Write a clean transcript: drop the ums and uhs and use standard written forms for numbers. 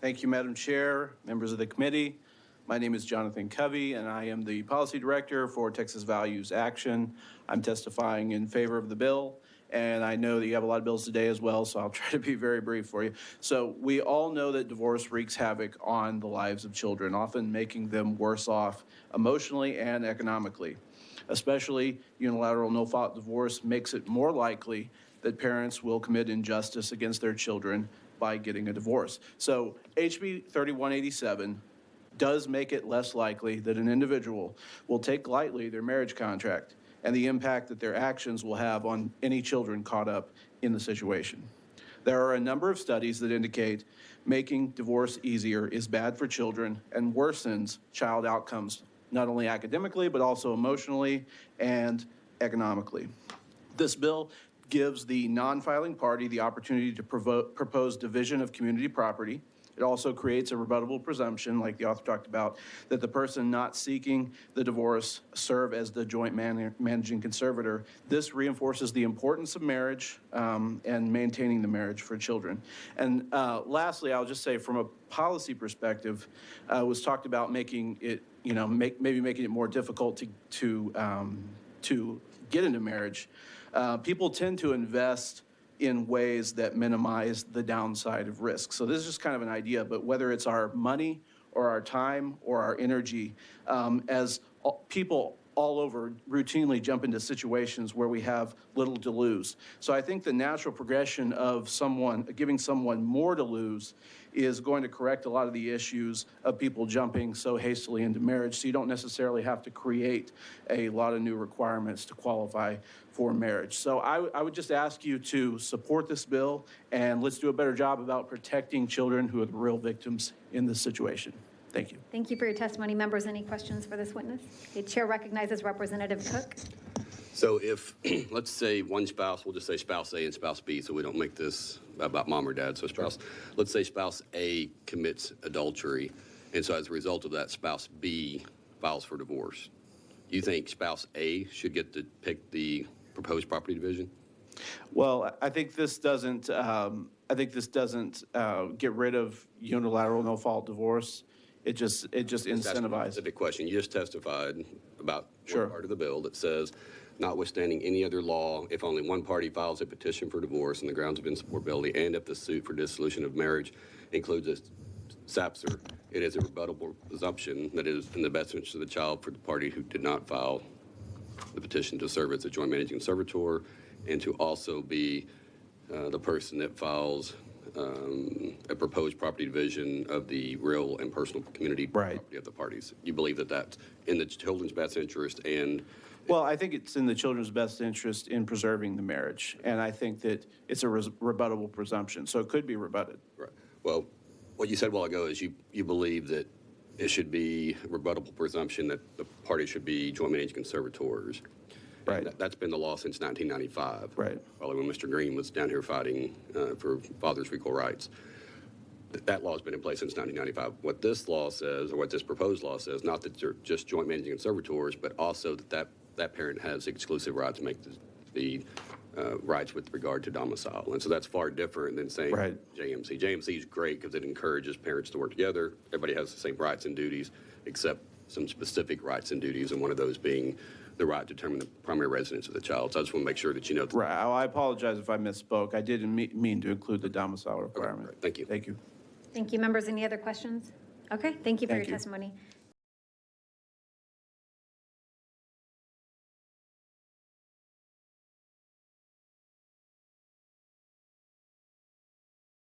Thank you, Madam Chair, members of the committee. My name is Jonathan Covey, and I am the Policy Director for Texas Values Action. I'm testifying in favor of the bill, and I know that you have a lot of bills today as well, so I'll try to be very brief for you. So we all know that divorce wreaks havoc on the lives of children, often making them worse off emotionally and economically. Especially unilateral no-fault divorce makes it more likely that parents will commit injustice against their children by getting a divorce. So HB 3187 does make it less likely that an individual will take lightly their marriage contract and the impact that their actions will have on any children caught up in the situation. There are a number of studies that indicate making divorce easier is bad for children and worsens child outcomes, not only academically, but also emotionally and economically. This bill gives the non-filing party the opportunity to propose division of community property. It also creates a rebuttable presumption, like the author talked about, that the person not seeking the divorce serve as the joint managing conservator. This reinforces the importance of marriage and maintaining the marriage for children. And lastly, I'll just say from a policy perspective, it was talked about making it, maybe making it more difficult to get into marriage. People tend to invest in ways that minimize the downside of risk. So this is just kind of an idea, but whether it's our money or our time or our energy, as people all over routinely jump into situations where we have little to lose. So I think the natural progression of giving someone more to lose is going to correct a lot of the issues of people jumping so hastily into marriage. So you don't necessarily have to create a lot of new requirements to qualify for marriage. So I would just ask you to support this bill, and let's do a better job about protecting children who are the real victims in this situation. Thank you. Thank you for your testimony. Members, any questions for this witness? The chair recognizes Representative Cook. So if, let's say one spouse, we'll just say spouse A and spouse B, so we don't make this about mom or dad, so let's say spouse A commits adultery, and so as a result of that, spouse B files for divorce. Do you think spouse A should get to pick the proposed property division? Well, I think this doesn't, get rid of unilateral no-fault divorce. It just incentivizes. Specific question. You just testified about Sure. one part of the bill that says, notwithstanding any other law, if only one party files a petition for divorce on the grounds of insupportability, and if the suit for dissolution of marriage includes a SAPSR, it is a rebuttable presumption that it is in the best interest of the child for the party who did not file the petition to serve as a joint managing conservator and to also be the person that files a proposed property division of the real and personal community property of the parties. You believe that that's in the children's best interest and... Well, I think it's in the children's best interest in preserving the marriage, and I think that it's a rebuttable presumption, so it could be rebutted. Right. Well, what you said a while ago is you believe that it should be a rebuttable presumption that the parties should be joint managing conservators. Right. That's been the law since 1995. Right. Probably when Mr. Green was down here fighting for fathers' equal rights. That law has been in place since 1995. What this law says, or what this proposed law says, not that they're just joint managing conservators, but also that parent has exclusive right to make the rights with regard to domicile. And so that's far different than saying right. JMC. JMC is great because it encourages parents to work together. Everybody has the same rights and duties, except some specific rights and duties, and one of those being the right to determine the primary residence of the child. So I just want to make sure that you know. Right. I apologize if I misspoke. I didn't mean to include the domicile requirement. Okay, right. Thank you. Thank you. Thank you. Members, any other questions? Okay, thank you for your testimony.